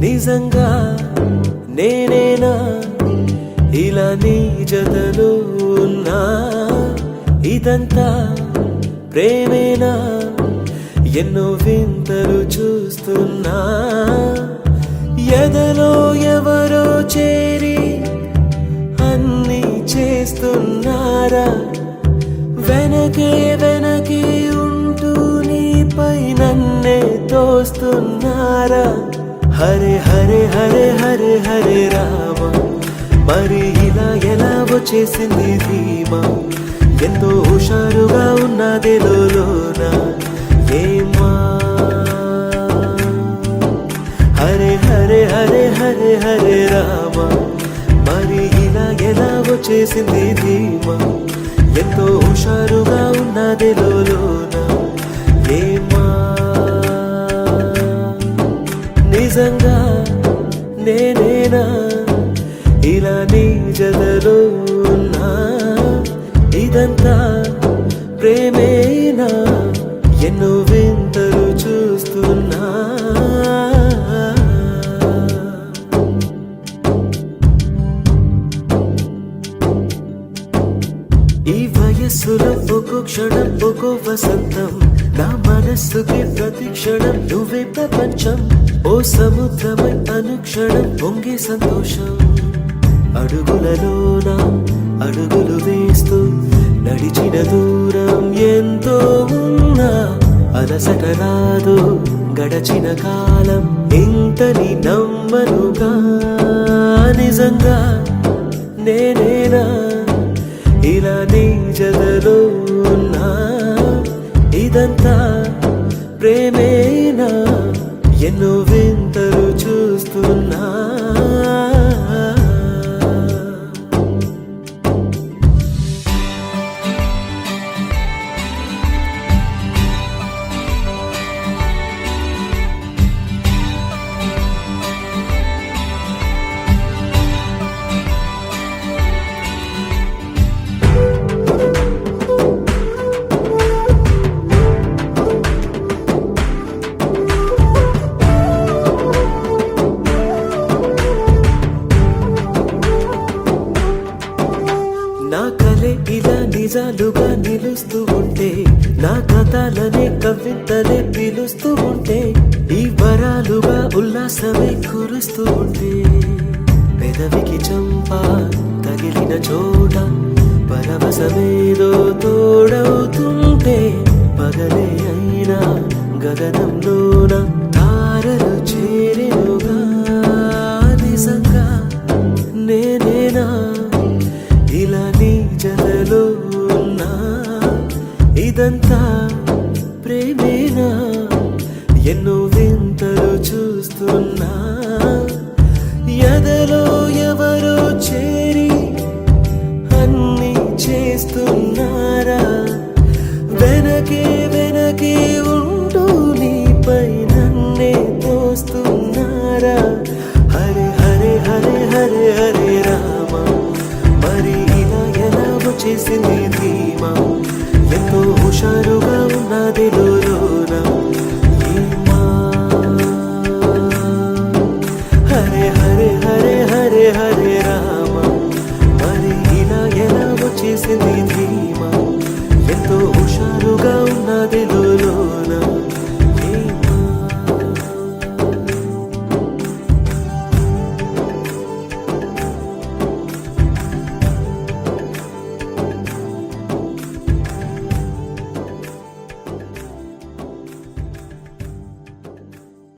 నిజంగా నేనేనా ఇలా నీ జతలో ఉన్నా ఇదంతా ప్రేమేనా ఎన్నో వింతలు చూస్తున్నా ఎదలో ఎవరో చేరి అన్నీ చేస్తున్నారా వెనకే వెనకే ఉంటూ నీపై నన్నే తోస్తున్నారా హరే హరే హరే హరే హరే రామ మరి ఇలా ఎలా వచ్చేసింది ధీమా ఎంతో హుషారుగా ఉన్నది లోన ఏమా హరే హరే హరే హరే హరే రామ మరి ఇలా ఎలా వచ్చేసింది ధీమా ఎంతో హుషారుగా ఉన్నది లోన ఏమా నిజంగా నేనేనా ఇలా నీ జతలో ఉన్నా ఇదంతా ప్రేమేనా ఎన్నో వింతలు చూస్తున్నా ఈ వయస్సులో ఒక్కో క్షణం ఒక్కో వసంతం నా మనస్సుకి ప్రతి క్షణం నువ్వే ప్రపంచం ఓ సముద్రమై అనుక్షణం పొంగే సంతోషం అడుగులలోన అడుగులు వేస్తూ నడిచిన దూరం ఎంతో ఉన్నా అలసట రాదు గడచిన కాలం ఇంతని నమ్మనుగా నిజంగా నేనేనా ఇలా నీ జతలో ఉన్నా ఇదంతా ప్రేమేనా ఎన్నో వింతలు చూస్తున్నా నా కలే ఇలా నిజాలుగా నిలుస్తూ ఉంటే నా కథలనే కవితలే పిలుస్తూ ఉంటే ఈ వరాలుగా ఉల్లాసమే కురుస్తూ ఉంటే పెదవికి చంప తగిలిన చోట పరవశమేదో తోడవుతుంటే పగలే అయినా గగనంలోన తారలు చేరెనుగా నిజంగా నేనేనా ఇలా నీ జతలో ఉన్నా ఇదంతా ప్రేమేనా ఎన్నో వింతలు చూస్తున్నా ఎదలో ఎవరో చేరి అన్నీ చేస్తున్నారా వెనకే వెనకే